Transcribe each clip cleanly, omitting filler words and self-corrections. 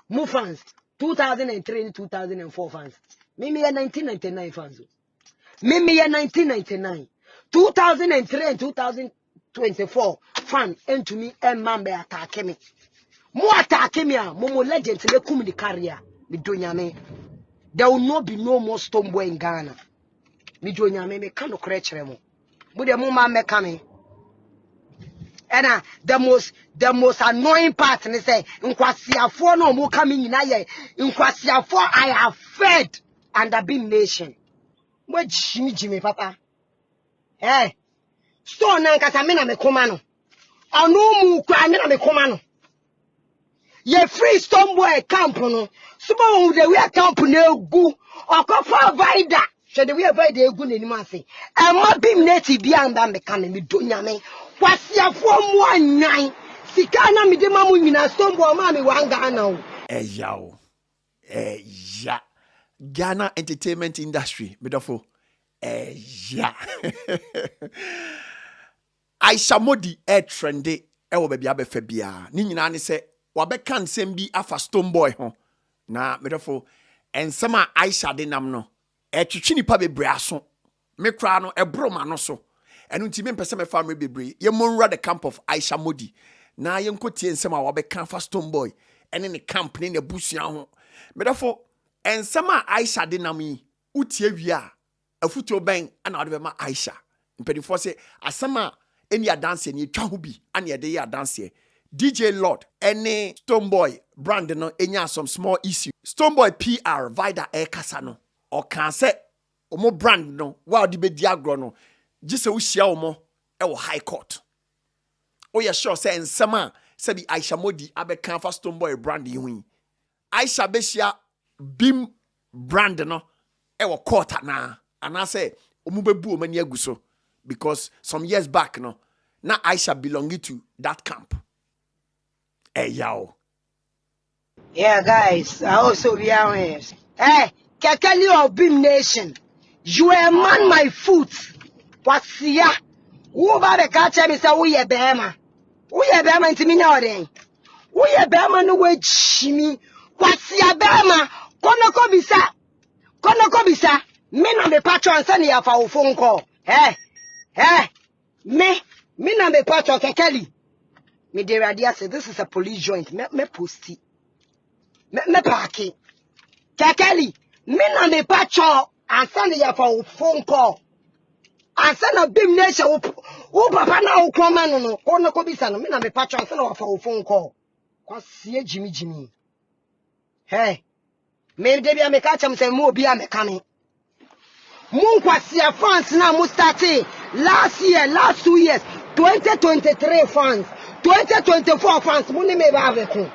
Mu fans 2003 and 2004 fans. Mimi ya 1999 fans. Mimi ya 1999. 2003 and 2024 fan into me and mambe attack me. Mo attack me mo legend le kum the career. Me donyame. There will not be no more Stonebwoy in Ghana. Me donyame me kano krechere mo. Mo de mo ma me kame. And the most annoying part and say nkwasiafo no mo coming in aye nkwasiafo I have fed under BHIM nation. What Jimmy papa? Eh, so na nkasa me na me koma no. Anu mu kwa me na me koma no. Ye free Stonebwoy camp no. Sumo de we camp na egu. Okofa vida. So the we vida egu na nimu ase. E ma BHIM native bia amba me kan me donyame. Kwasiafo mu anyan. Sika na me de ma mu nyina Stonebwoy ma me wanga na o. Yao. Ya. Ghana entertainment industry. Medofo. Yeah. Ayisha modi trendy ewo baby abefa bia ni nyina ne se wabeka nsem bi afa Stonebwoy ho na medofo ensem a Ayisha de nam no twetwe nipa bebre aso me kra no ebroma no so enu nti me mpese me family bebre ye monra the camp of Ayisha modi na ye nkotie nsem a wabeka fa Stonebwoy ene ne camp ne busua ho medofo ensem a Ayisha de nam yi utie wi a afuto ben ana wade be ma Ayisha mpedifo se asama eni adanse ni twa ho bi ana ye de ya adanse DJ Lord any Stonebwoy brand no enya some small issue Stonebwoy PR vida e kasa no o kan se omo brand no wa de be di agro no gise wo hia omo e wo high court o ye sure say ensema se bi Ayisha modi abeka fa Stonebwoy brand yi hu Ayisha be hia BHIM brand no e wo court na ana say omo bebu o mani aguso because some years back no na Ayisha belonging to that camp. Hey yo. Yeah, guys, I also be here. Hey, Kakali of BHIM nation, you a man my foot. What's here? Who about the catcher me say we a bema? We a bema into me now then. We a bema no way chimi. What's here bema? Konoko bisa. Me na me patron send you for phone call. Hey. Me na me patron Kakali. Me de radia say this is a police joint. Me posti. Me parking. Kakali, me na me patron and send you for phone call. And send a BHIM nation who papa na who come no. Konoko bisa no me na me patron send you for phone call. Kwasi Jimmy. Hey. Me de bia me catch am say mo bia me kame. Mun kwasi France na mu start last 2 years 2023 France 2024 France mun ni me ba be ko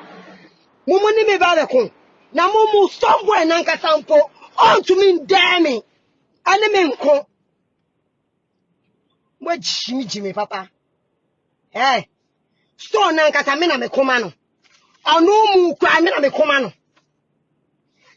na mu Stonebwoy na nka sampo on to me demi ane me nko mo Jimmy papa eh Stone na nka me na me koma no anu mu kwa me na me koma no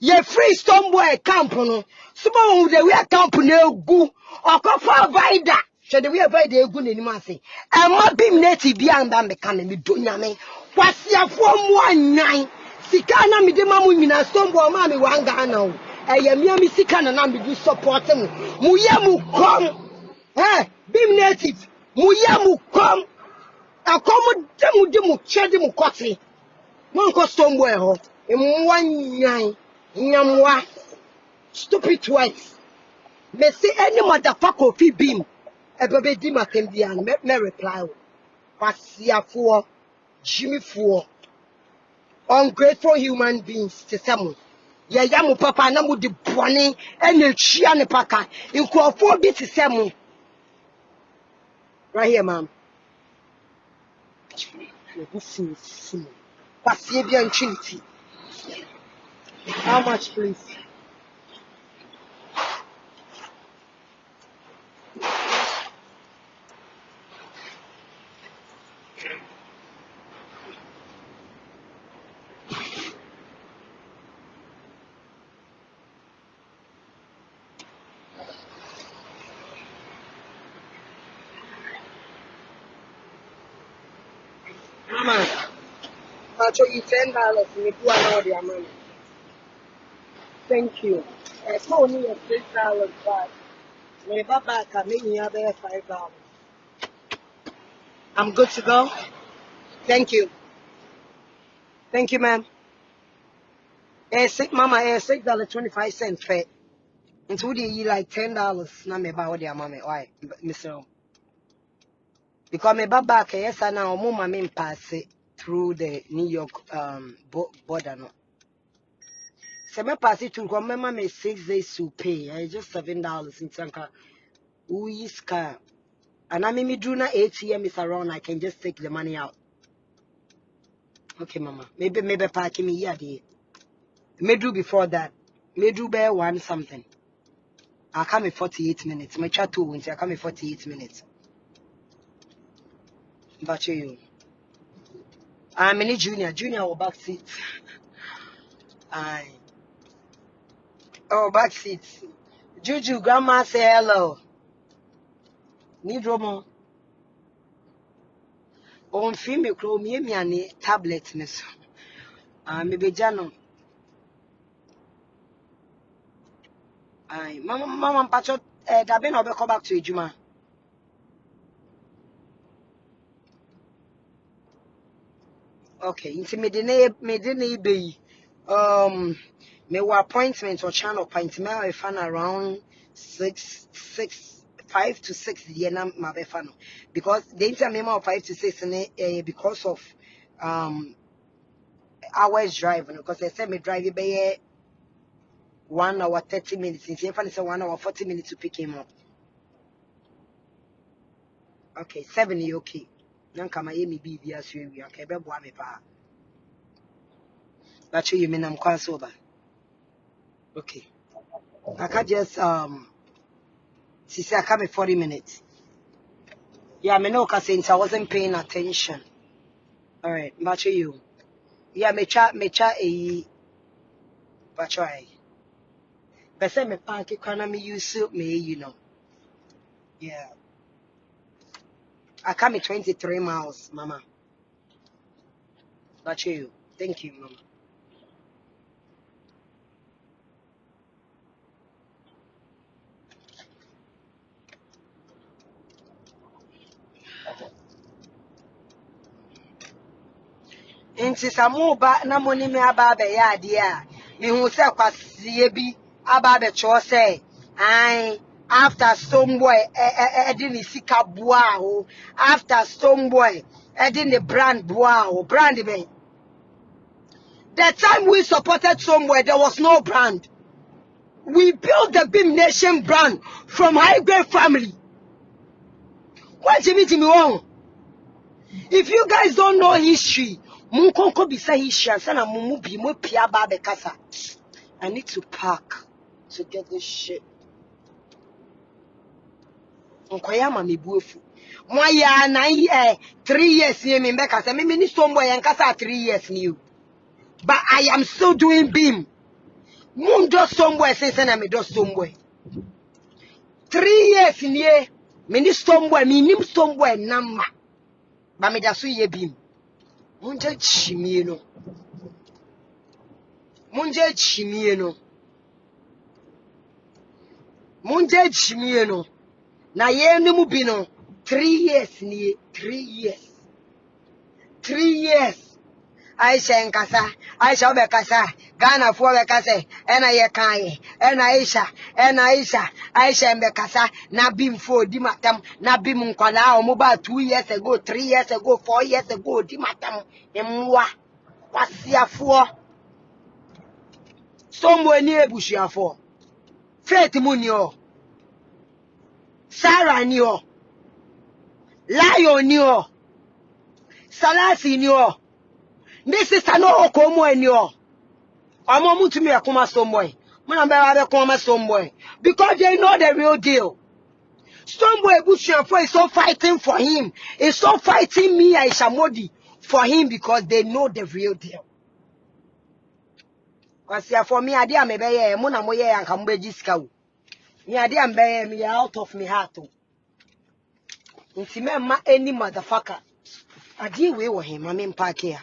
ye free Stonebwoy camp no sumo de we camp na egu okofa vida so de we vida egu na nimu ase e ma BHIM native bia amba me kan me donyame kwasiafo mu anyan sika na me de ma mu nyina Stonebwoy ma me wanga na o eye me mi sika na me do support mu ye mu kom BHIM native mu ye mu kom akomu de mu chede mu kote mo nko Stonebwoy ho emu wanyan nyamwa stupid twice me say any motherfucker fi BHIM ebebe di matem bia me reply pasiafo Jimmy for ungrateful human beings to some ye yamu papa na mu di bone ene twia ne paka nkrofo bi to some right here ma'am Pasiabian Trinity. How much, please? Mama, But you $10. Me do another money. Thank you. I told me $6 back. Me back I make me other $5. I'm good to go. Thank you. Thank you, ma'am. Mama, $6.25 fat. Into the you like $10. Na me ba what their mommy. Why, Mr. Because me back yes I now mama me pass it through the New York border no. So me pass it through because mama me 6 days to pay. I just $7 in Tanka. Who is car? And I mean me do na ATM is around. I can just take the money out. Okay, mama. Maybe parking me here. Me do before that. Me do bear one something. I come in 48 minutes. My chat 2 wins. I come in 48 minutes. But you. I'm in junior. Junior or back seat. Aye. Oh, back seat. Juju, grandma say hello. Need Romo. On film me crow me and tablet. Maybe Jano. Aye. Mama, Pacho, that been over come back to Juma. Okay, into me didn't be me appointment or channel appointment I found around 5 to 6 the na my fan because the internet of 5 to 6 because of hours drive because I said me drive by 1 hour 30 minutes in fan is 1 hour 40 minutes to pick him up. Okay, 7 you okay. Nanka my me be as you okay be boa me pa. But you mean I'm quite sober. Okay. I can just she said I come in 40 minutes. Yeah, me know cause since I wasn't paying attention. Alright, match you. Yeah, me chat but try. But say me park kana me use me, you know. Yeah. I come in 23 miles, mama. Match you. Thank you, mama. Nti samu ba na moni me aba be ya ade a me hu se kwasie bi aba be cho se ai after Stonebwoy e ni sika boa ho after Stonebwoy e ni brand boa ho brand be the time we supported Stonebwoy there was no brand. We built the BHIM Nation brand from high grade family. What Jimmy won? If you guys don't know history, Munkonko bisa history and sana mumubi mo pia ba be kasa. I need to park to get this shit. Nkoyama me buofu. Mo ya 3 years ni me be kasa. Me ni Stonebwoy yan kasa 3 years ni you. But I am still doing BHIM. Mun do Stonebwoy say na me do Stonebwoy. 3 years ni me ni Stonebwoy, me nim Stonebwoy nama. Ba me da so ye BHIM. Munje chimie no. Munje chimie no. Munje chimie no. Na ye ni mu bi no 3 years ni 3 years. 3 years. Ayisha nkasa, Ayisha obe kasa, Ghana fo obe kasa, ena ye kan ye, ena Ayisha, Ayisha mbe kasa, na BHIM fo di matam, na BHIM nkwala omo ba 2 years ago, 3 years ago, 4 years ago di matam, emwa, wasiafo. Stonebwoy ni ebusuafo. Faith mu ni o, Sarah ni o, Lion ni o, Salasi ni o. This is no okomo ni o. Omo mutumi akoma Stonebwoy. Muna be wa be koma Stonebwoy because they know the real deal. Stonebwoy ebusuafo is so fighting for him. It's so fighting me Ayisha Modi for him because they know the real deal. Cause for me ade am be ye mo na mo ye anka mo be jiska wo. Me ade am be ye me out of me heart. Nti me ma any motherfucker. Ade we wo him ma me park here.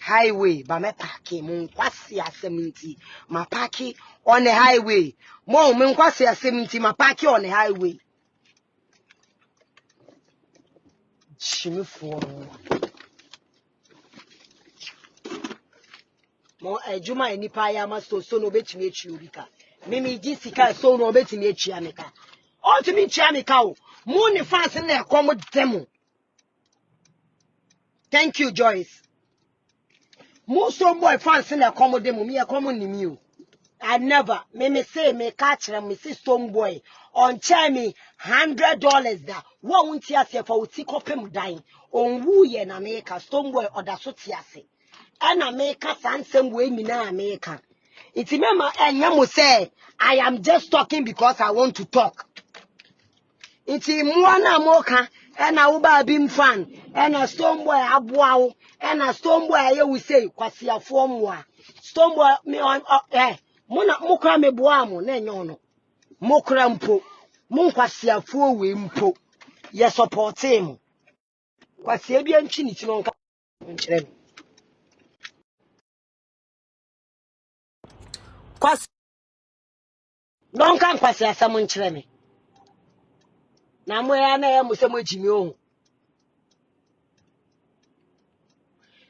highway, but me parking, mon kwasi asementi, ma parking on the highway. Mon kwasi asementi, ma parking on the highway. Shimi for mo ejuma enipa ya ma so no betimi echi obika. Mimi di sika so no betimi echi ameka. O to me chi ameka o. Mo ne fans na ekomo demo. Thank you, Joyce. Mo Stonebwoy fans na ekomo demo, me ekomo nimi o. I never. Me say me catch them. Me see Stonebwoy on chair me $100 da. What won't you say for uti kopem dying? On woo ye na America Stonebwoy or da so tiase. And America same way me na America. It's remember and yamu say I am just talking because I want to talk. It's mwana moka and a uba bim fan and a Stonebwoy abuao and a Stonebwoy you will say kwasi a form wa. Stonebwoy me on Mona mukra me boamu na nyono mukra mpo munkwasiafo we mpo ye support him kwasia bia ntwi ni ti no nka nkyerɛ me kwas no nka kwasia asam nkyerɛ me na mo ya na ya musem agimi o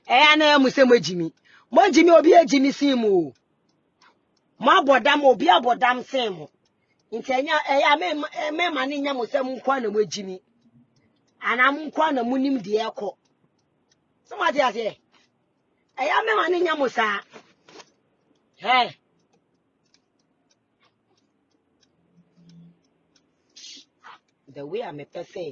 ya na ya musem agimi mo agimi obi agimi sim o mo abodam obi abodam sim ntanya ya me ma ne nya musem nkwa na mo agimi ana mo nkwa na munim de ekɔ so ma dia se ya me ma ne nya musa hey the way I'm a person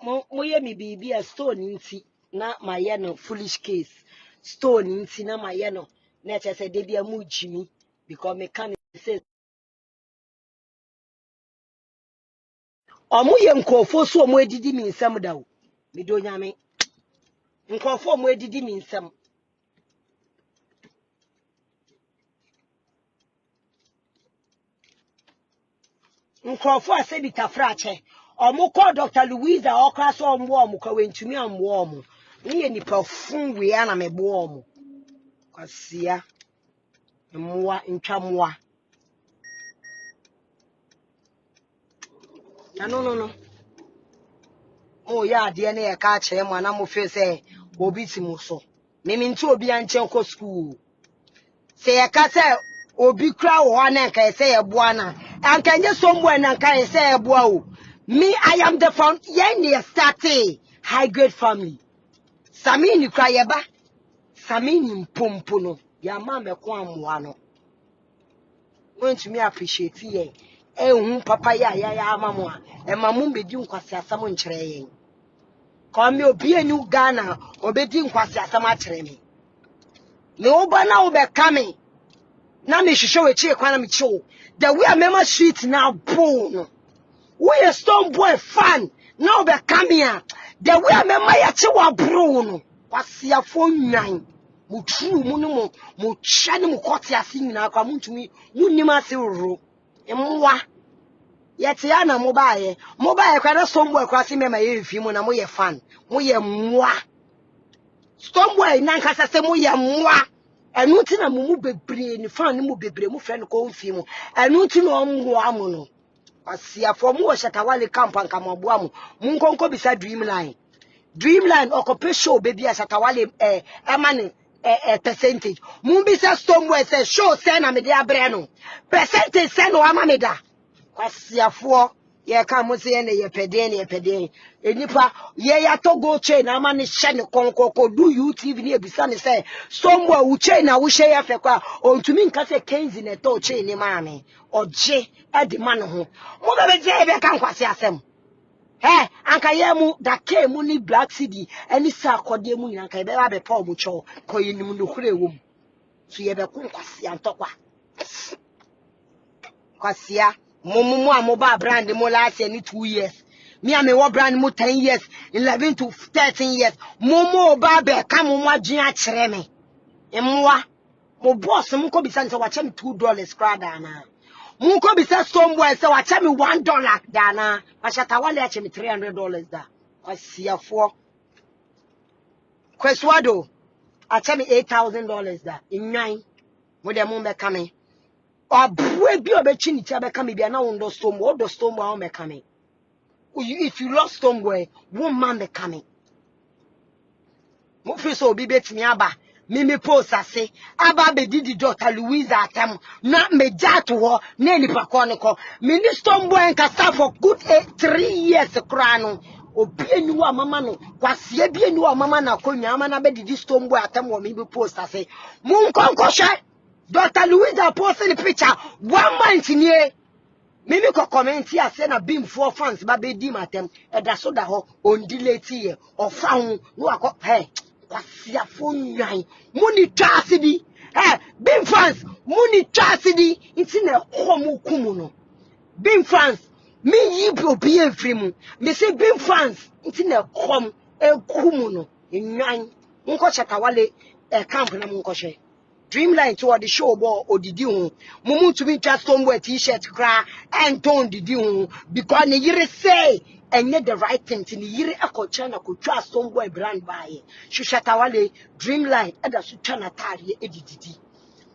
mo ye mi bibi a stone nti na my no foolish case stone nti na my no na che say de bia mu jimi because me can say omo ye nkofo so omo edidi mi nsam da o me do nyame nkofo omo edidi mi nsam nkofo ase bi tafrache omo call Dr. Louisa okra so omo omo kwa wentumi amwo omo ni ye nipa fun we ana me bo omo kwasia mmoa ntwammoa no oh yeah de na ye ka kire mo na mo fe say obi ti mo so mimi nti obi anche ko school say ye ka say obi kra wo na nka say ye boa na anka nye Stonebwoy na nka say ye boa o me I am the found ye ne started high grade family samini kra ye ba samini mpompo no ya ma me ko amwa no want me appreciate ye ehun papa ya amamu a e mamu bedi nkwase asam nkyere yen come obi enu Ghana obedi nkwase asam akyere me me oba na wo be kame na me hwehwe we chie kwana me chiwo the way mema street na bo no we a Stonebwoy fan na wo be kame a the way mema ya chiwa bro no kwasiafo nwan mu true mu no mu hye ne mu kote ase nyina kwa muntumi munnim ase woro emwa yete ya na mobile kwa na Stonebwoy kwa se mema ye mfi mu na mo ye fan mo ye mwa Stonebwoy na nkasa se mo ye mwa enu ti na mu bebre ni fan ni mu bebre mu friend ko mfi mu enu ti na omwa mu no asiafo mu wo Shatta Wale camp anka mo boa mu nkonko bisa Dreamline occupation baby a Shatta Wale emane percentage mu bisa Stonebwoy say show say na me de abre no percentage say no ama me da kwasiafo ye ka mo se ne ye peden enipa ye ya to go chain na ama ne hye ne konkoko do YouTube ne ebisa ne say Stonebwoy wo chain na wo hye ya fe kwa ontumi nka se kenzi ne to chain ne maame oje e de ma ne ho mo be je e be ka nkwase asem anka ye mu da ke mu ni Black City ani sa akode mu nyina anka be ba be pa omo cho ko yinim no kure wom so ye be ko nkwase antokwa kwasia mumu amoba brand mo last year ni 2 years me am wo brand mo 10 years 11 to 13 years mumu oba be ka mumu adwen a kire me emwa mo boss mo ko bisa nse wa che me $2 krada na mo ko bisa Stonebwoy se wa che me $1 da na Shatta Wale a che me $300 da kwasiafo kweswado I tell me $8,000 that in 9 with the moon coming. Or break be a betchin coming be now on the storm, what the storm will be coming. If you lost Stonebwoy, 1 man be coming. Mufriso be bet me aba. Mimi post say aba be didi Dr. Louisa atem na me jatu ho na nipa koniko mini Stonebwoy nkasa for good 3 years kra no obi enu wa mama no kwase bi enu wa mama na konwa ama na be didi Stonebwoy atem wo mimi post say mun konko hwe Dr. Louisa post the picture 1 month nie mimi ko comment here say na beam 4 fans ba be di matem e da so da ho on delay tie o fa hu no akọ hey kwasia fonwan muni twasidi beam fans muni twasidi nti na komu kumu no beam fans me yi obi enfri mu me say beam fans nti na kom kumu no enwan nko Shatta Wale camp na mu nko hwe Dreamline to the show boy or did you mumu to be just Stonebwoy t-shirt cry and don't did you because the year say and yet the right thing in the year a China could trust Stonebwoy brand by Shatta Wale Dreamline and the China tari editi.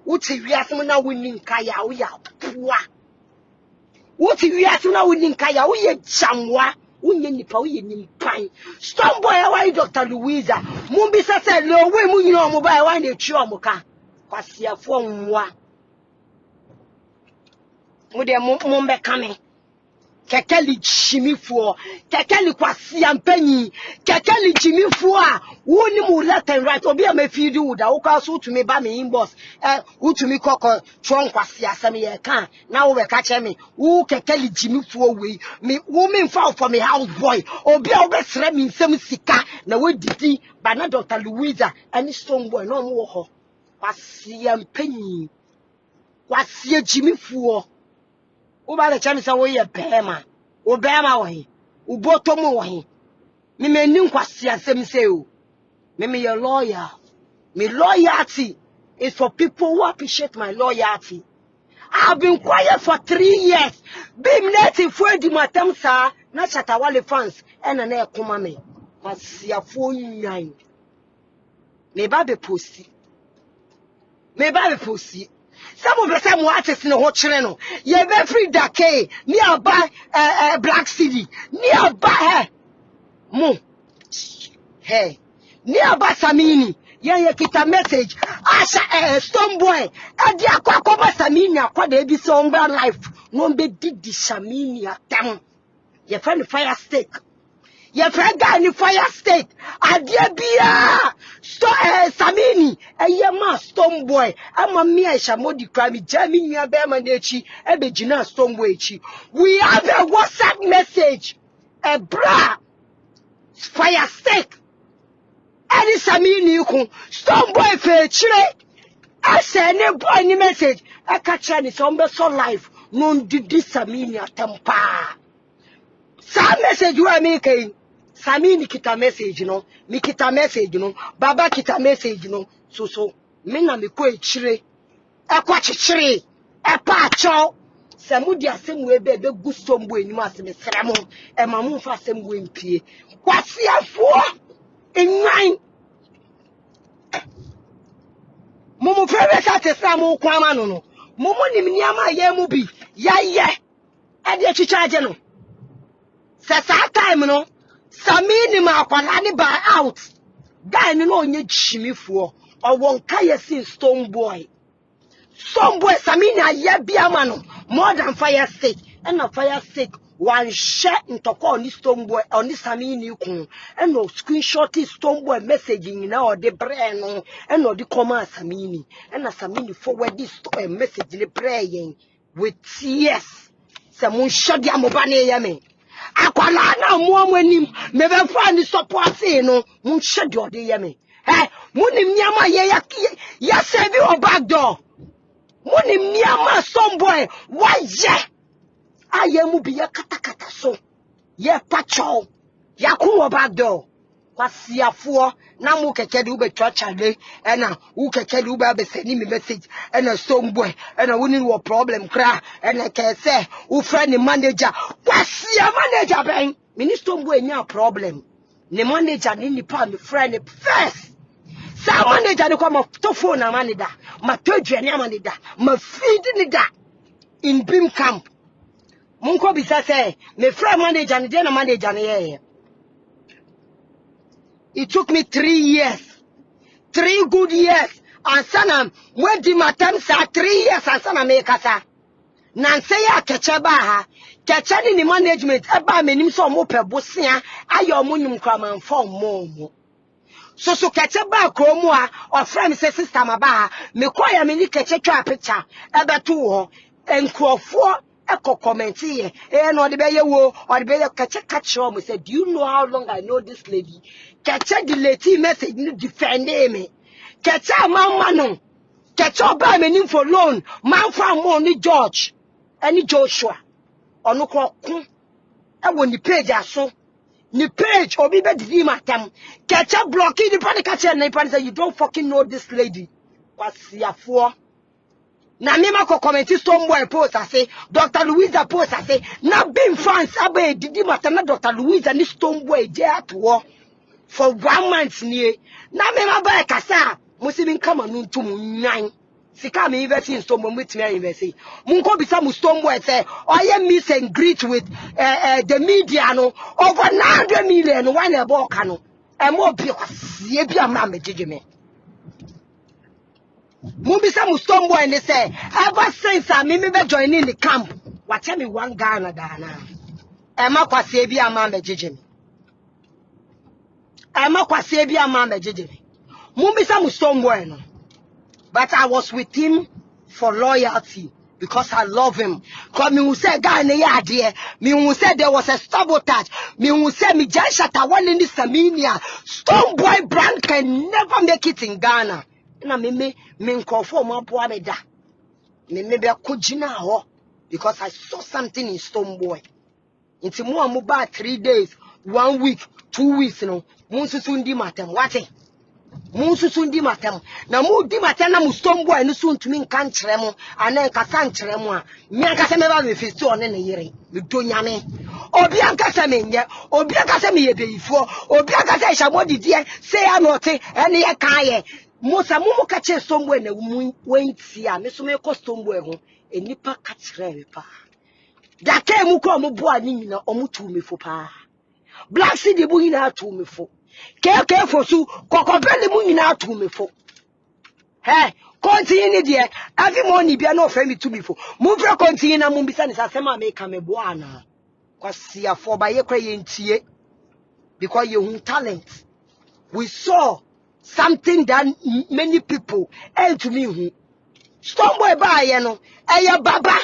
What if we are now winning Kaya we are poor? What if we are now winning Kaya we are chamwa? Nipa we ni pan Stonebwoy why Dr. Louisa Mumbisa said no way mu nyina mo ba why na twa mo ka kwasiafo nwa mo de mo be kame kekeli chimifo kekeli kwasia mpanyi kekeli chimifo a woni mu left and right obi am feed you da wo ka so to me ba me inbox utumi kokko twon kwasia asem ye kan na wo be ka che me wo kekeli chimifo we me wo me mfa for me house boy obi a wo be sere me nsem sika na wo didi ba na Dr. Louisa ani Stonebwoy no mo wo ho kwasia mpanyi kwasia chimifo Uba the chance away a bema, Obama way, Ubotomo way. Me mean kwasi asem say o. Me your lawyer. Me loyalty is for people who appreciate my loyalty. I've been quiet for 3 years. Being native for the matem sir, not Shatta Wale fans, and an air come me. Kwasi a 4-9. Me baby pussy. Me baby pussy. Some of the same artists in the hot channel. You have free decay nearby Black City, nearby Mo. Hey, nearby Samini. Yeah, kita message. Asha Stonebwoy. Adia kwa Samini akwa de bi so ngba life. No be didi Samini atam. Your friend fire stick. Your friend guy in fire state. Adia bia. So Samini. Ma Stonebwoy. Ama mi Ayisha modi krami. Jami nya be ma nechi. Ebe jina Stonebwoy chi. We have a WhatsApp message. A bra. Fire stick. Any Samini yukun. Stonebwoy fe chile. I say ne boy ni message. I catch any sombe so life. Non didi Samini atempa. Sa message you are making. Samini kita message no, mi kita message no, baba kita message no, so, me na me ko echire, kwa chichire, pa cho, se mudi asem we be gu Stonebwoy ni ma se me sremo, ma mu fa asem we mpie, kwasiafo, enwan, mumu fere sa te sa mu kwama no, mumu ni mniama ye mu bi, ya ye, ade chicha je no, se sa time no, Samini ma kwalani by out. Guy no onye chimifo. Or one kaya sin Stonebwoy. Stonebwoy Samini aye biama no. More than fire stick. And a fire stick. One share into call ni Stonebwoy on this Samini kun. And no screenshot Stonebwoy messaging now or the brain and no the command Samini. And a Samini forward this message the praying with tears. Samun shadi amobane yame. Akwala na muamwenim me be fa ni support no mun schedule de yeme munim nyama ya serve o back door munim nyama Stonebwoy waje ayemu bi ya katakata so ye pacho ya ku back door kwasiafo na mu keke de ube chachale na u keke de ube be send me message na Stonebwoy na woni wo problem kra na ke say u friend manager kwasia manager ben minister Stonebwoy nya problem ne manager ni nipa me friend first Sa manager ni kwa to phone na manida. Ma to aduane amanida. Ma feed ni da. In BHIM camp. Munko bisa say, me friend manager ni na manager ni ye. It took me 3 years. 3 good years. And sana when di matam sa 3 years and sana me kasa. Nanse ya keche ba ha. Keche ni management eba menim so mo pe bosia ayo mo nyum kwa man form mo. So keche ba kromu a ofra me se sister ma ba ha me kwaya me ni keche twa picture ebe to ho enkrofo eko comment ye no de be ye wo or de be ye keche catch me say do you know how long I know this lady keche delete message ni defend me keche mama no keche ba me nim for loan man fa mo ni George any Joshua onu krokun e wo ni page aso ni page obi be didi matam keche blocking the panic catch na panic say you don't fucking know this lady kwasiafo na me ma ko comment Stonebwoy post say Dr. Louisa post say na BHIM fans abe didi matam na Dr. Louisa ni Stonebwoy je atwo for 1 month nie na me ma ba kasa musibin kama nuntum nyan sika me invest in Stonebwoy with me invest munko bisa mu Stonebwoy say oye meet and greet with the media no over 900 million one e bo ka no e mo bi kwasie bi ama me jeje me mu bisa mu Stonebwoy ne say ever since me be join in the camp watch me one Ghana dana e ma kwasie bi ama me jeje me e ma kwasie bi ama me jeje me mu bisa mu Stonebwoy no. But I was with him for loyalty because I love him. Because me who said guy ne idea, me who said there was a sabotage, me who said me just Shatta Wale in this Saminia. Stonebwoy brand can never make it in Ghana. Na me nkrofo mo po ameda. Me be kujina ho because I saw something in Stonebwoy. Inti mo amu ba 3 days, 1 week, 2 weeks no. Mo susu ndi matem. Wate? Munsusu ndi matem na mu di matem na mu Stonebwoy no so ntumi nka nkyere mo ana nkasa nkyere mo a me ankasa me ba me festi one ne yere me donyame obi ankasa me nye obi ankasa me yebeyifo obi ankasa Ayisha die say anote ene ye kan ye musa mu ka che Stonebwoy na mu wenti a me so me ko Stonebwoy ho enipa ka kyere me pa da ka mu ko mo bo ani nyina omutu me fo pa Black City bu nyina atu me fo KK fosu kokobele mu nyina atu me fo hey continue there every morning bia no friend me to me fo mu fra continue na mu bisa ni sasema make me bo ana kwasi afo ba ye kwa ye ntie because you have talent we saw something that many people and to me who Stonebwoy ba ye no eye baba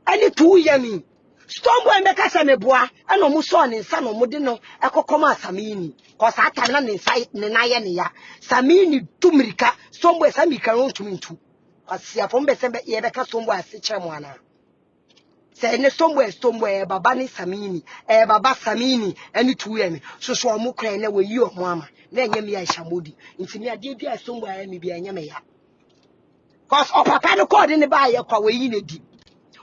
any 2 year me Stonebwoy make say me boa and no mu so ne nsa no mu de no ekokoma Samini cause ata na ne nsa ne na ye ne ya Samini tumirika Stonebwoy samika ron tumintu asia fo mbe se ye be ka Stonebwoy ase kire mo ana se ne Stonebwoy baba ne Samini baba Samini any 2 year me so omu kran na we yi omo ama na enye me Ayisha nti me ade bia Stonebwoy me bia enye me ya cause opapa no call ne ba ye kwa we yi ne di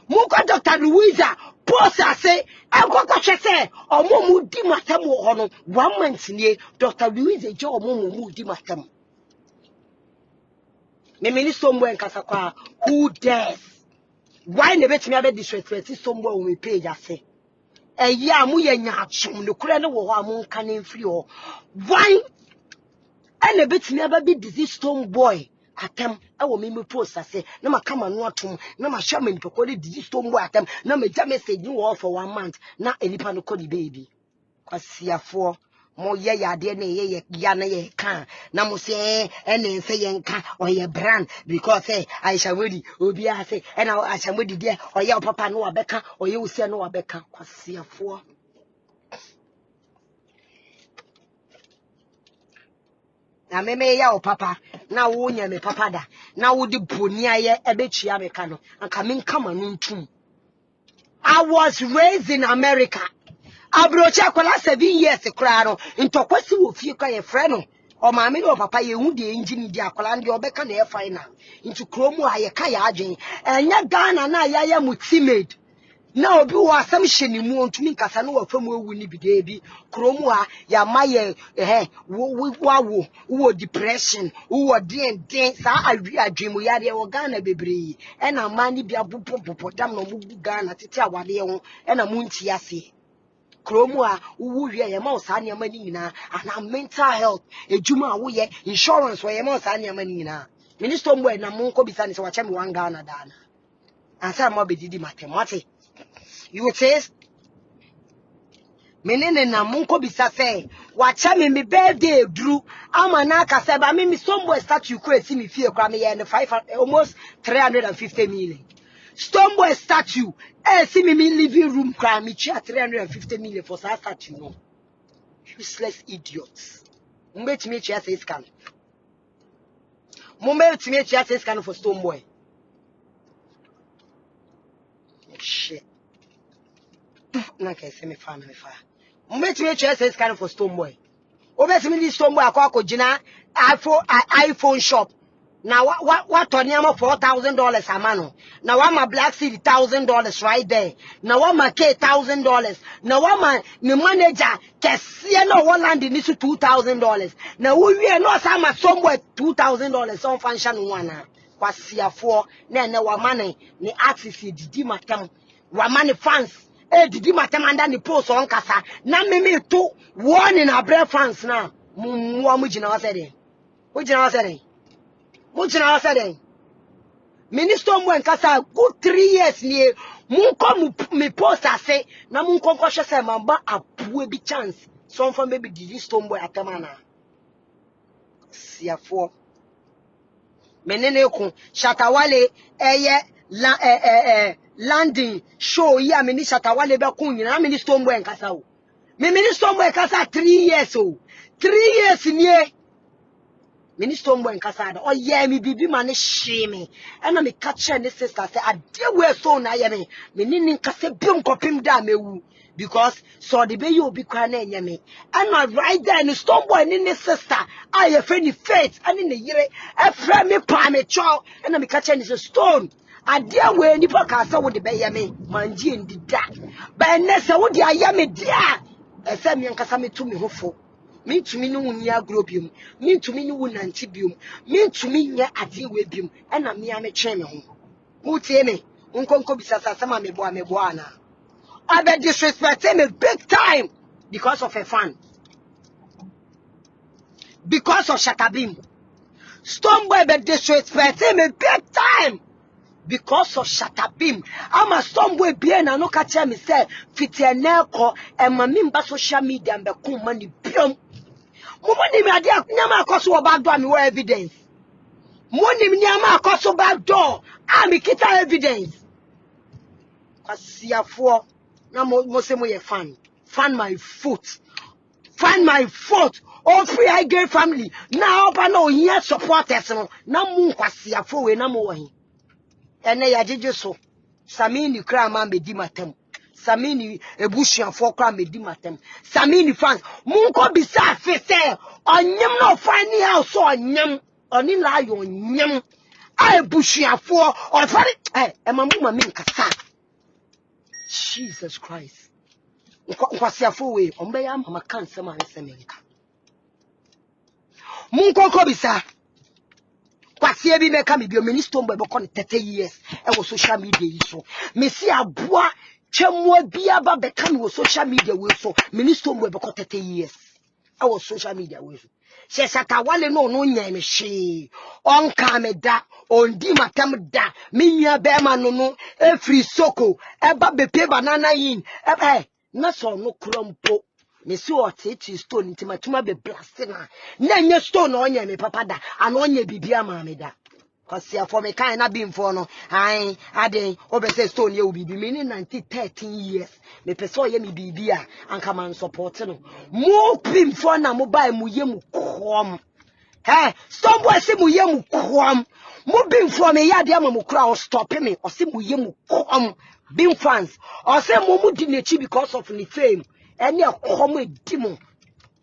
Munko Dr. Louisa post say ankoko hwese omo mu di matam ho no 1 month nie Dr. Louisa je omo mu di matam me Stonebwoy nkasa kwa who dares why ne betimi abe disrespect Stonebwoy on me page ase eya mu ye nyaachum ne kura ne wo ho amu nka ne mfiri ho why ene betimi abe bi disease Stonebwoy atem ewo me post ase na makama no atom na ma hwa me ntoko de disease Stonebwoy atem na me ja message ni wo for 1 month na enipa no kodi baby kwasiafo mo ye yade na ye ya na ye kan na mo se ene nse ye nka o ye brand because Ayisha Wale obi a se ena Ayisha Wale de o ye papa no wabeka o ye usia no wabeka kwasiafo na meme ya o papa na wo nya me papa da na wo de boni aye ebetua me ka no anka me nka manu ntum I was raised in America abrocha kwala 7 years kra no ntokwasi wo fie kwa ye frɛ no o maame ne o papa ye hu de engine di akwala ndi obeka na ye final ntu kromu aye ka ya adwen enya Ghana na ya mu timid na obi wa asam hyeni mu ontumi nkasa no wa fam ewu ni bidee bi kromu a ya maye wo depression wo den sa adwemu ya de wo Ghana bebre e na mani bia popo dam no mu Ghana tete awade ho e na mu nti ase kromu a wo hwe ya ma osa ne ma ni nyina ana mental health ejuma a wo ye insurance wo ye ma osa ne ma ni nyina minister Stonebwoy na mu nko bisa ne se wa che me wan Ghana dana ansa ma bedidi matemati. You taste menene na munko bisa say wacha me birthday dru ama na aka say ba me Stonebwoy statue create me fie kra me ye ne 5 almost 350 million Stonebwoy statue see me living room kra me chia 350 million for that statue no useless idiots mbet me chia say scan mbet me chia say scan for Stonebwoy shit na ka say me fa mbetime chese is kind for Stonebwoy obetime di Stonebwoy akwa gina iPhone shop na what toniama $4,000 amano na wa ma black seed $1,000 right there na wa ma K $1,000 na wa ma ni manager kese na wa land ni so $2,000 na wo wie no sa ma Stonebwoy $2,000 on function one kwasiafo na wa mane ni artist didi matam wa mane fans didi matemanda ni post on kasa na meme to warning abre fans na mu amugina wasede ugina wasede mugina wasede minister Stonebwoy kasa good 3 years ni mu kom me post ase na mu nkonko hwe se mamba apu bi chance so from maybe didi Stonebwoy atamana siafo menene ku Shatta Wale landing show ya mini Shatta Wale be kun nyina mini Stonebwoy nkasa o mini Stonebwoy kasa 3 years o 3 years nie mini Stonebwoy nkasa da o ye mi bibi ma ne hye me na me catch ne sister say ade we so na ye me mini nkasa bi nkopim da mewu because so the be you obi kwa na enye me and right there in Stonebwoy ni sister I friend faith and in the yire e friend me pa me chow na me catch ne stone adia we nipa ka sa wo de be ye me manji ndida ba ne se wo de aye me dia e se me nkasa me tu me hofo me tumi ni wuni agrobium me tumi ni wunanti bium me tumi nya ade we bium e na me ame twen me ho wo tie me nkonko bisasa sama me bo ana I be disrespecting me big time because of a fan. Because of Shatta Wale. Stonebwoy be disrespecting me big time because of Shatta Wale. I'm a Stonebwoy be na no catch me say fitianeko e mamimba social media mbe kun mani biom. Mo ni me ade nyama akoso back door me evidence. Mo ni me nyama akoso back door me kita evidence. Kwasiafo na mo se mo ye fan my foot all free I gay family now pa no here supporters no na mu kwasiafo we na mo wahi ene ya jeje so samini kra ma medi matem samini ebusuafo kra medi matem samini fans mu nko bisa afi se onyem no fani house onyem oni la yo onyem a ebusuafo ofari emamu ma mi nkasa Jesus Christ. Nkwasiafo we ombe ya mama kanse ma nsemenka. Munkoko bisa. Kwasie bi meka me bio minister Stonebwoy be kon 30 years e wo social media yi so. Mesi aboa twemwa bia ba be kan wo social media we so. Minister Stonebwoy be kon 30 years e wo social media we so. Se Shatta Wale no nya me hwe. Onka me da ondi matam da minya be ma no efri soko eba bepe banana yin na so no krompo me si o tete stone ntimatuma be blast na nya stone onya me papa da ana onya bibia ma me da kwasi afo me kan na bimfo no han aden obese stone ye obibi me ni 13 years me pese ye me bibia anka man support no mo bimfo na mo bai mu ye mu kom Stonebwoy se mu ye mu kom mo bimfo me ya de ama mo kura o stop me o se mu ye mu kom Bim fans or say mo di nechi because of the fame any come edimo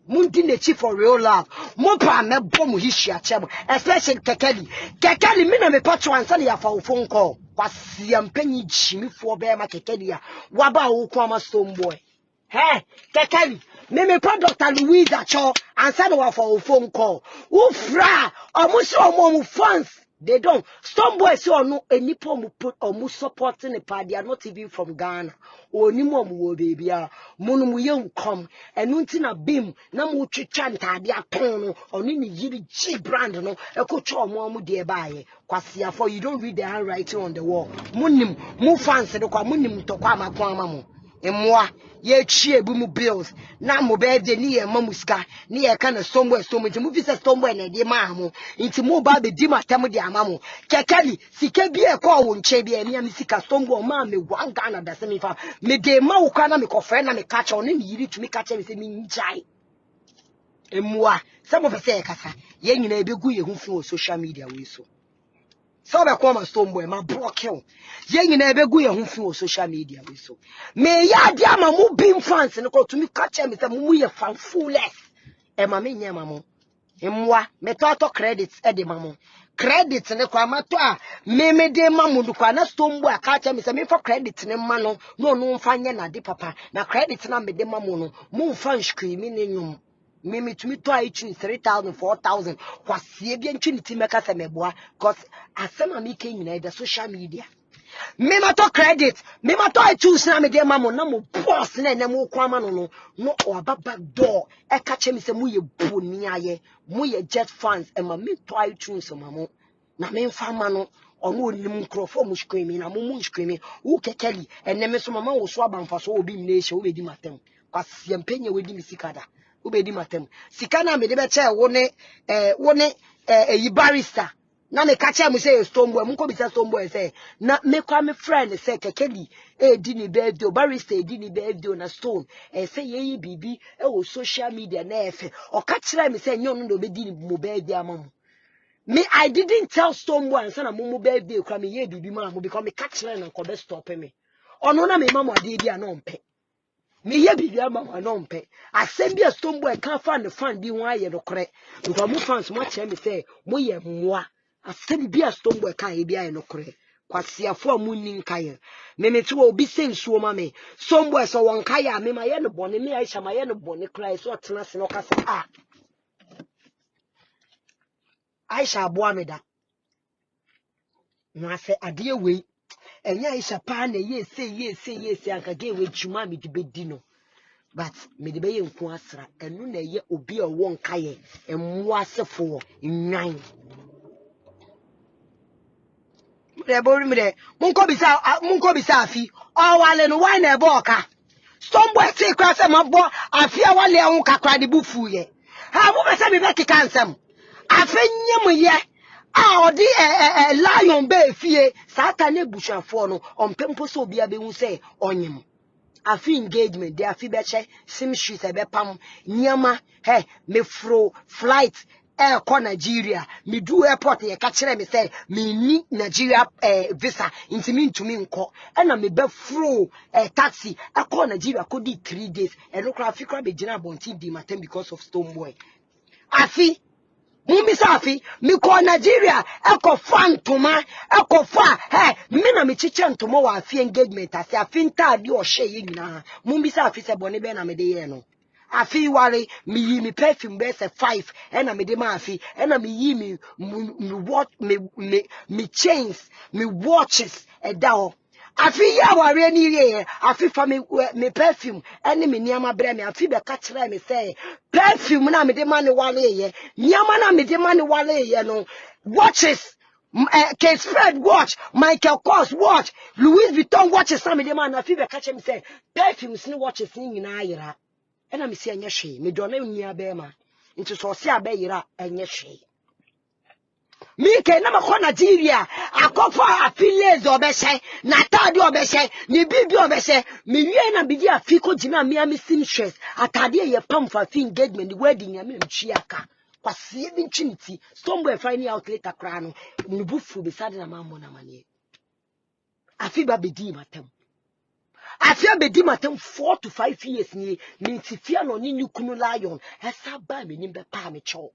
mundi nechi for real love mo pa me bom hihia chebo especially kekeli me na me patch one say ya for phone call Kwasiampenyi Jimmy for bear makekedia. Waba ukwama Stonebwoy. Hey, Kekeli, me Dr. Louisa Cho answer one for a phone call. Ufra, almost all fans. They don't. Stonebwoy so no any poem put almost supporting a party. They are not even from Ghana. Or ni mo baby. Monu young come and untina beam. Namu chanta dia tono or nini yiri G brand no. A coach or momu dear by. Kwasia for you don't read the handwriting on the wall. Munim, mu fans the munim to kwama kwamamu. Emwa ye chie bu mu bills na mo be de ni e mamuska ni e kana Stonebwoy Stonebwoy mu fi se Stonebwoy na de ma ho nti mo ba be di matam de amamo kekali sike bi e ko wo nche bi e mi sika Stonebwoy ma me wan Ghana da se mi fa me de ma wo kwa na me ko friend na me catch on ni yiri tumi catch me se mi njai emwa se mo fe se kasa ye nyina e be gu ye hu fi social media we so so be come Stonebwoy ma block you ye nyina ebe gu ye hu fi social media we so me ya dia ma mu bim fans ne ko to me catch me say mu ye fan fulless e ma me nyama mo emwa me to credits e de ma mo credit ne kwa mato a me de ma mu du kwa na Stonebwoy catch me say me for credit ne ma no no mfa nye na de papa na credit na me de ma mu no mu fan scream ne nyum me to me to iTunes 3,000 4,000 kwasie bi ntwiniti meka se meboa cause asema me ken nyina the social media me mato credit me mato iTunes na me de mamo na mo boss na mo kwama no o baba door e ka che me se mu ye boni aye mu ye jet fans e ma me to iTunes mamo na me mfa ma no ono onim microphone mu screaming na mu screaming wo kekeli enne me so mama wo so abanfa so obi mnehye wo be di matem kwasie mpenye we di misikada ubedi matem sikana me de be che wo ne eyi barrister na me ka che mu say Stonebwoy mu ko bi say Stonebwoy say na me kwa me friend say kekeli di ni birthday barrister di ni birthday na Stone say yeyi bibi wo social media na efe o ka kire me say nyon no be di ni mo birthday amamu me I didn't tell Stonebwoy and say na mo birthday kwa me ye bibi ma mo because me ka kire na ko be stop me ono na me mama ade bi ana ompe me ye bibia ma no mpe asem bia Stonebwoy kan fa ne fan bi ho aye no kore because mo fans mo che me say mo ye mmoa asem bia Stonebwoy kan ye bia ye no kore kwasiafo amunni nkaye me to obi sensuo ma me Stonebwoy so won kaye a me ma ye no bone me Ayisha ma ye no bone krai so tena se no kasa Ayisha aboa me da na se ade we enya Ayisha pa na ye say anka ge we juma me di bedi no but me de be ye nko asra enu na ye obi a won kaye emmo asefo nwan me bo mi de munko bisa afi o wale no why na ebe oka Stonebwoy say kwa se mabo afi a wale ahun kakra de bufu ye ha mo be se me be kika nsem afi nyem ye a odi lion be fie sata na bushafo no ompempo so obi a be hu se onyem afi engagement they afi beche sim street ebe pam nyama hey me fro flight air ko Nigeria me do airport ye ka kire me say me ni Nigeria visa intimi ntumi nko na me be fro taxi e ko Nigeria ko di 3 days e no kra afi kra be gina bontin di matem because of Stonebwoy afi Mumi safi mi ko Nigeria eko fantoma eko fa me na me chiche ntoma wa afi engagement ase afi ntade o hye ye nyina mumi safi se bone be na me de ye no afi ware mi yi mi perfume be se 5 e na me de ma afi e na me yi mi watch me chains me watches e da ho afi ya ware ni ye afi fa me perfume ene me niama bre me afi be ka kire me say perfume na me de mane wale ye niama na me de mane wale ye no watches K spread watch Michael Kors watch Louis Vuitton watches na me de man afi be ka kire me say perfumes ni watches ni nyina ayira ena me si enye hwe me do na nia be ma nti so se abayira enye hwe mi ke na makọ Nigeria akọfọ affiliates obese na atade obese ni bibi obese mi wie na bidi afiko gina mi ami sinstress atade ye pamfa fi engagement wedding ya mi mchi aka kwase bi ntwinti Stonebwoy finding out later kra no ni bufu be sade na mambo na mane afi ba bedi matam afi abedi matam 4 to 5 years ni ntifia no ni kunu lion esa ba me ni be pa me cho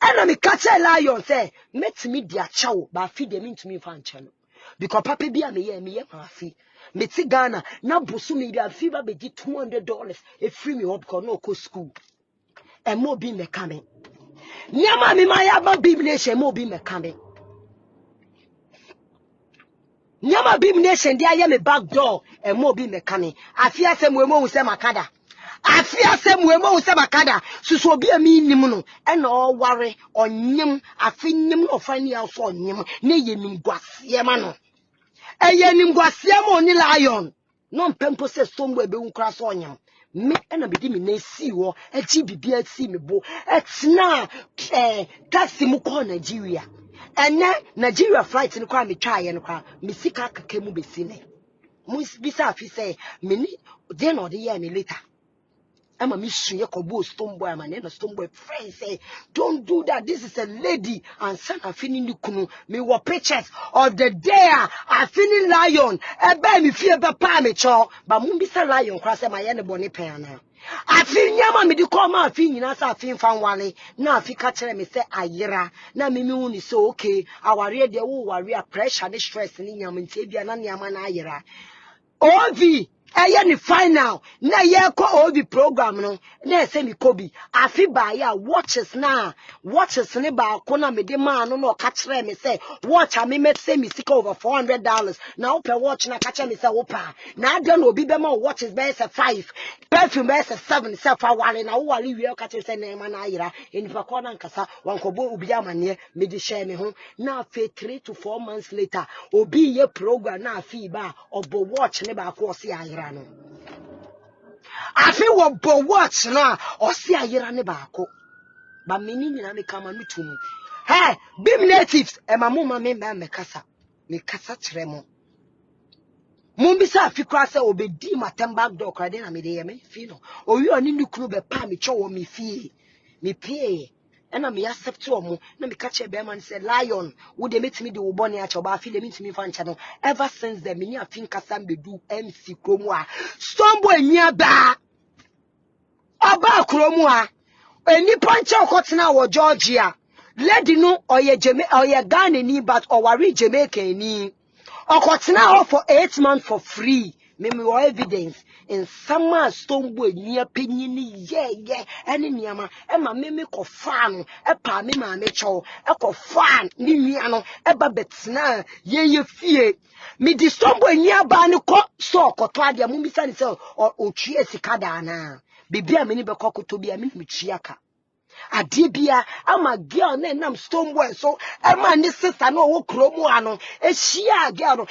ena me catch a lion say met me dia chawo ba fi de me ntumi fa nche no because papa be me maafi. Me ti Ghana na bosu me bi afi ba be $200 e free me up because no go school. E mo bi me coming. Nyama me ma ya ba BHIM nation mo bi me coming. Nyama BHIM nation dia ye me back door e mo bi me coming. Afi asem we mo se makada. Afi asem we mo se makada. Susu obi ami nim no e na o ware onyim afi nyim no fani also onyim na ye nim gwase ma no. E ye nim gwase ma oni lion. No mpempo se Stonebwoy be unkra so onyam. Me na be di me na si wo e chi bibia si me bo etna taxi mu ko Nigeria ene Nigeria flight ni kwa me twaye no kwa me sika kaka mu be si ne mu bisa afi say me ni dey no dey me later ama me suye kobo Stonebwoy ama na Stonebwoy friend say don't do that, this is a lady and son afini ni kunu me wo pictures of the day afini lion ebe me fie be pa me cho ba mu bisa lion kwa say ma ye ne boni pen ana afi nyama me di call ma afi nyina sa afi fan wale na afi ka kire me say ayira na me hu ni so okay aware de wo ware pressure ni stress ni nyama ntie bia na nyama na ayira ovi eye ni final na ye ko ovi program no na se mi kobi afi ba ya watches ni ba ko na me de ma no no ka kire me say watch a me say me sika over $400 na ope watch na ka kire me say opa na ade no obi be ma watches be say 5 perfume be say 7 say fa wale na wo wale wi ka kire say na ma na ayira enipa ko na nkasa wankobo obi amane me di share me ho na afi 3 to 4 months later obi ye program na afi ba obo watch ni ba ko si ayira no afi wo bo watch na o si ayira ne ba ko ba meni nyina me kama mitum hey BHIM natives e ma me kasa kire mo mumbisa afi kwa se obedi matem back door kwa de na me de ye me fi no owi oni nukuru be pa me cho wo me fie me pie ena me accept omo na me ka che be man say lion wo de metimi de wo bone a che ba fi de metimi fa ncha no ever since the mini afin kasa mbedu MC kromu a Stonebwoy nia ba oba kromu a eni pancha okotena wo Georgia lady no oye Ghana ni but owari Jamaica ni okotena for 8 months for free me evidence in summer Stonebwoy near penyini ye any niama e ma me ko fan e pa me ma me cho e ko fan ni nua no e ba betena ye fie me di Stonebwoy nia ba ne ko so koto ade mu bisa ni se o tue sika da na bibia me ni be kokoto bia me mi tuaka adibia ama girl na nam Stonebwoy so e ma ni sister no wo kromu ano e shia girl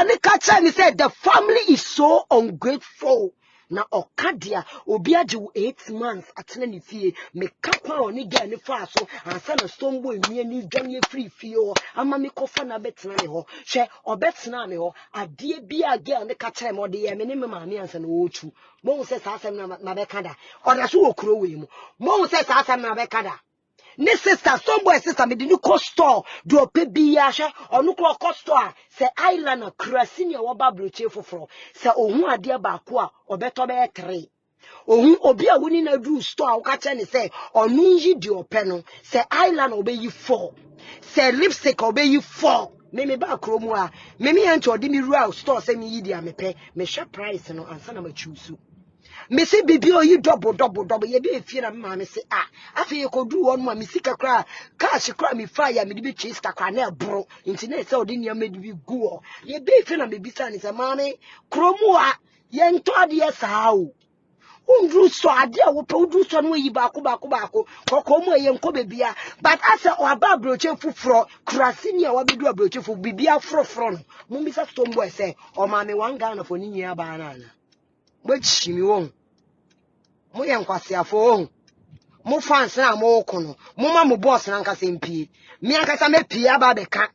ni kacha ni say the family is so ungrateful na okadia obi age 8 months atena ni fie me kapa oni girl ni fa so ansa na Stonebwoy mi ni dwan ye free fie o ama me kofa na betena ne ho hwe obetena me ho adibia girl ni kacha me de ye me ni me ma me ansa na otu mo se sa asem na be kada oda so okuro we mu mo se sa asem na be kada ne sister Stonebwoy sister me di ni ko store do pe bia hwe onu ko store se island akrasi ne wo ba broche foforo se ohun ade ba ko a obeto be 3 ohun obi a woni na do store wo ka che ne se onu yi di ope no se island obe yi 4 se lipstick obe yi 4 me ba kromu a me ento odi mi rural store se mi yi di amepe me hwe price no ansa na ma choose me say bibi o yi double ye be fie na ma me say afi ye kodu won ma me sika kra cash kra me fire me be chase kakra na ebro internet say odi nia me bi gu o ye be fie na me bisa ni say ma me kromu a ye nto ade ye saa o undru so ade a wo pe undru so no yi ba ko kokomu ye nko bebia but asa o aba broche fufuro krasi ni a wa bedu abroche fu bibia frofro no mo bisa Stonebwoy say o ma me wan Ghana for ni nyia ba na na chimi won mo ye nkwasiafo mo fans na mo kono mo ma mo boss na nkasa mpie mi ankasa me pie aba be ka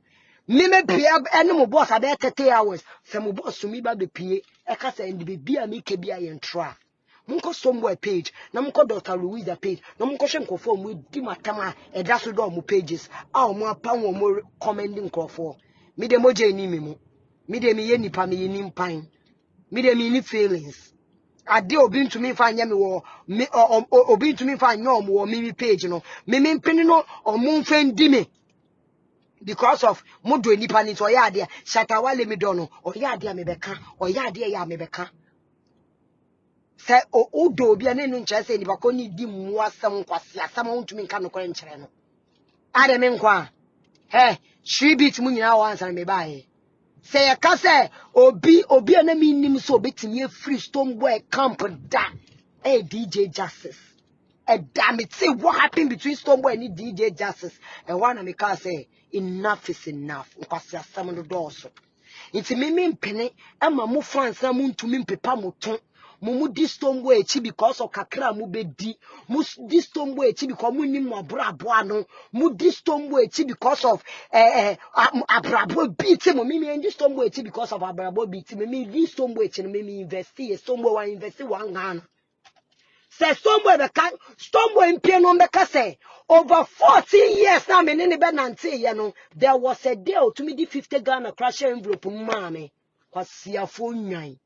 mi me pie ene mo boss aba 30 hours se mo boss mi ba be pie e kasa ndi be bia mi ke bia ye ntra mo ko Stonebwoy page na mo ko Dr. Louisa page na mo ko hwe nkofo mo di matama e da so do mo pages a mo apa mo commenting nkofo mi de mo je ni mi mo mi de mi ye nipa mi ye ni mpan mi de mi ni feelings ade obi ntumi fa anya me wo obi ntumi fa anya omo wo mi page no me mpeni no omo mfa ndi me because of mudo nipa ni to ya de Shatta Wale me dono o ya de me beka o ya de ya me beka se o do bia ne no nche se nipa ko ni di mu asam kwase asam ontumi nka no kore nkyere no ade me nkwa shibit mu nyina wa ansa me baaye se ya ka se obi na mi nim so obetimi free Stonebwoy camp da DJ Justice damn it, see what happened between Stonebwoy and DJ Justice. And one of me can say, enough is enough. Because there's some of the doors. It's me penny, and my move friends, and moon to me pepa muton. Mumu this Stonebwoy chi because of kakra mu be di. Mus this Stonebwoy chi because mu ni mo abrabo mu this Stonebwoy chi because of abrabo beat mu me and this Stonebwoy chi because of abrabo beat me this Stonebwoy chi me invest Stonebwoy wa invest 1 Ghana. Say Stonebwoy in piano make say over 40 years now me ne be nante ye no there was a deal to me the 50 Ghana crash envelope mama kwasiafo nwan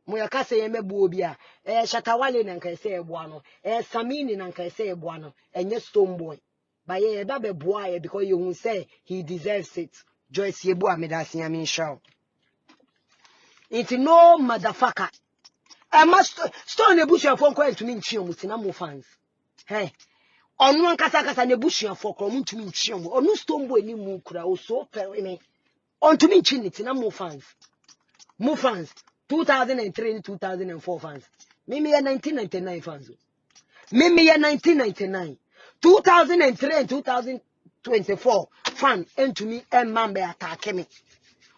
mo ya ka say ye mebu obi a Shatta Wale na nka say eboa no Samini na nka say eboa no enye Stonebwoy ba ye ba be boa ye because you who say he deserves it Joyce yebu amedasi amin show it no motherfucker I must stone a bush of phone call to me chiom fans. Hey, on one kasa ne bush of for come to me chiom, or no Stonebwoy ni mukra, or so perime. On to me chin it in fans. More fans, 2003 2004 fans. Mimi 1999 fans. Mimi 1999. 2003 and 2024 fan, and to me, and mambe attack me.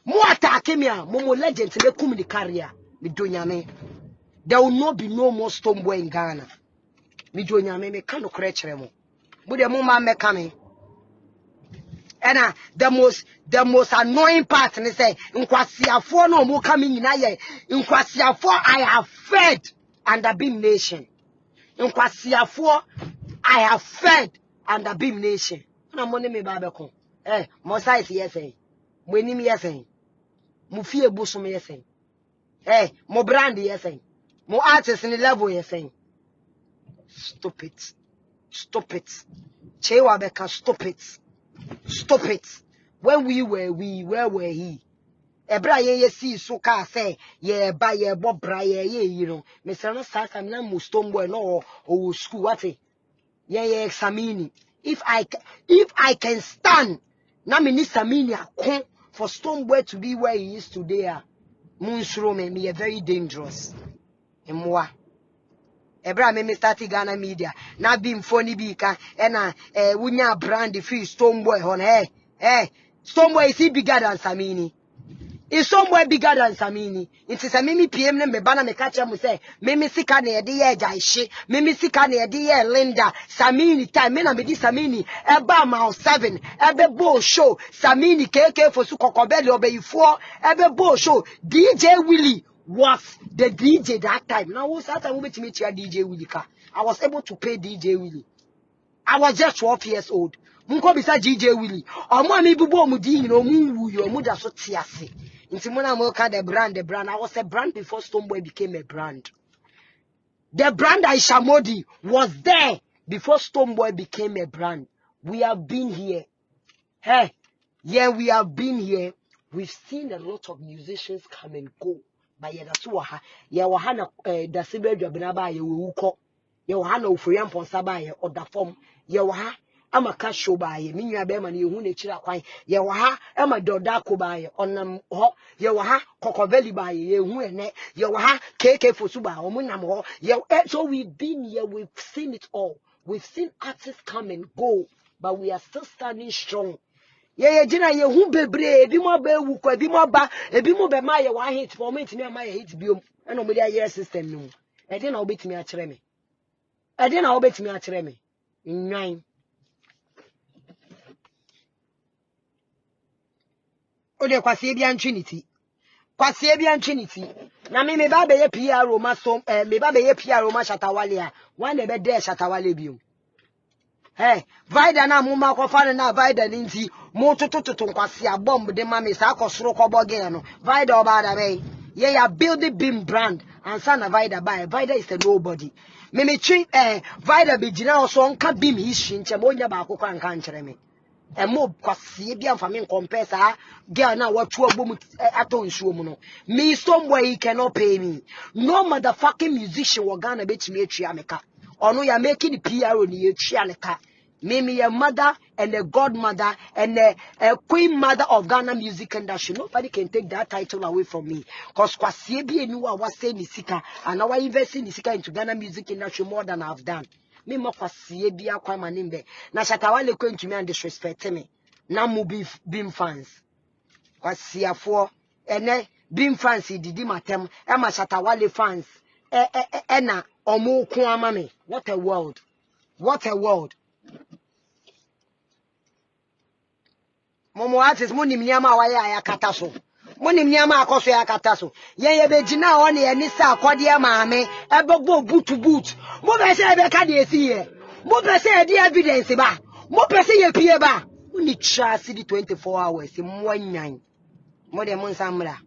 More attack me, Momo legend to the career. Me do me. There will not be no more Stonebwoy in Ghana. Me do me kano krechere mo. But the moment me coming. And the most annoying part and say nkwasiafo no mo coming in aye. Nkwasiafo I have fed under BHIM nation. Nkwasiafo I have fed under BHIM nation. Na mo ne me ba be kon. Mo size yes eh. Mo enim yes eh. Mo fie bosom yes eh. Mo brand yes eh. Mo artist in the level you're saying. Stop it. Stop it. Chewa Beka, stop it. Stop it. When we were where were he? Ebra ye see so ka say, ye ba ye bob bra ye, you know. Mr. No Sasa na mu Stonebwoy no or school what ye Samini. If I can stand, na me ni Samini for Stonebwoy to be where he is today. Munsro me very dangerous. Emwa Ebra me start Ghana media na BHIM phone bika na wunya brand free Stonebwoy hon Stonebwoy is bigger than Samini. Is Stonebwoy bigger than Samini? It is a mimi PM me bana me catch am say mimi sika na yede ye Ayisha mimi sika na yede ye Linda Samini time me na me di Samini eba ma 7 ebe bo show Samini KK for su kokobeli obeyifo ebe bo show DJ Willie was the DJ that time. Now what's that time we meet DJ Willie ka? I was able to pay DJ Willie. I was just 12 years old. Munko bisa DJ Willie. Omo mi bubo mu di no mu wu yo mu da so tiase. Nti mo na mo ka the brand. I was a brand before Stonebwoy became a brand. The brand Ayisha was there before Stonebwoy became a brand. We have been here. Hey, yeah, we have been here. We've seen a lot of musicians come and go. But yeah, that's what yeah, wahana the Sibe Jabinaba, you will call your Hana Ufriam Ponsabaya or the form. Yawaha, I'm a cash show by ye, Minya Beman, you who nature quite. Yawaha, I'm a Dodako by on them. Yawaha, Cocovelli by ye, who and net. Yawaha, KK for Suba, or Munamo. So we've been here, we've seen it all. We've seen artists come and go, but we are still standing strong. Yeah, Jina, you who be brave, be more be who could be more ba, a be more be my one hit for me to me, my hit be and nobody a year system. No, I didn't obey me at Remy. I didn't obey me at Remy. In 9. Oh, the Quasibian Trinity. Quasibian Trinity. Now, me baby a PR Roma, me baby a PR Roma Shatta Wale, one a bed there Shatta Wale view. Hey, Vida na muma ko fa na Vida ninti mo tototo kwase abom de ma me sa akosoro kobo ge no Vida oba da be ye ya build the BHIM brand and son na Vida buy Vida is a nobody me chi Vida be gina so nka BHIM history nche mo nya ba akoko anka nkyere me and more Quasibian for me compare, girl now what 2 boom at on Shumono. Me somewhere he cannot pay me. No motherfucking musician will gonna bet me a chiameka. Or no, you're making the PR on the chianeka. Mimi a mother and a godmother and a queen mother of Ghana music industry. Nobody can take that title away from me. Because Kwasibi knew I was saying Nisika and now I invest in Nisika into Ghana music industry more than I've done. Me mo Kwasibi akwa manimbe. Na Shatta Wale going to me and disrespect me. Na mu BHIM fans. Kwasiafo ene BHIM fans didi matem. Ema Shatta Wale fans. Ena omo kuama me. What a world. What a world. Momo artist muni mnyama wa ya kataso. Muni mnyama akoso ya kataso. Ye bejina one ye nisa akwade maame ebogbo boot. Mo be se ebe ka de esi ye. Mo be se e di evidence ba. Mo be se ye pie ba. Uni trust di 24 hours mo anyan. Mo de mo nsamra.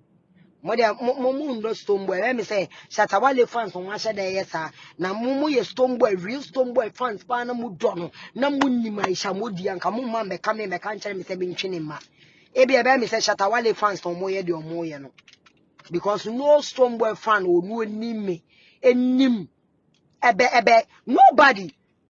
Mo ndo Stonebwoy. Let me say Shatta Wale fans on washa de yesa. Na mumu ye Stonebwoy, real Stonebwoy fans pa na mu dono. Na mu nima Ayisha modi anka mu ma me kan chere me se be ntwene ma. Ebi ebe me say Shatta Wale fans on moye de omoye no. Because no Stonebwoy fan o no enim ebe nobody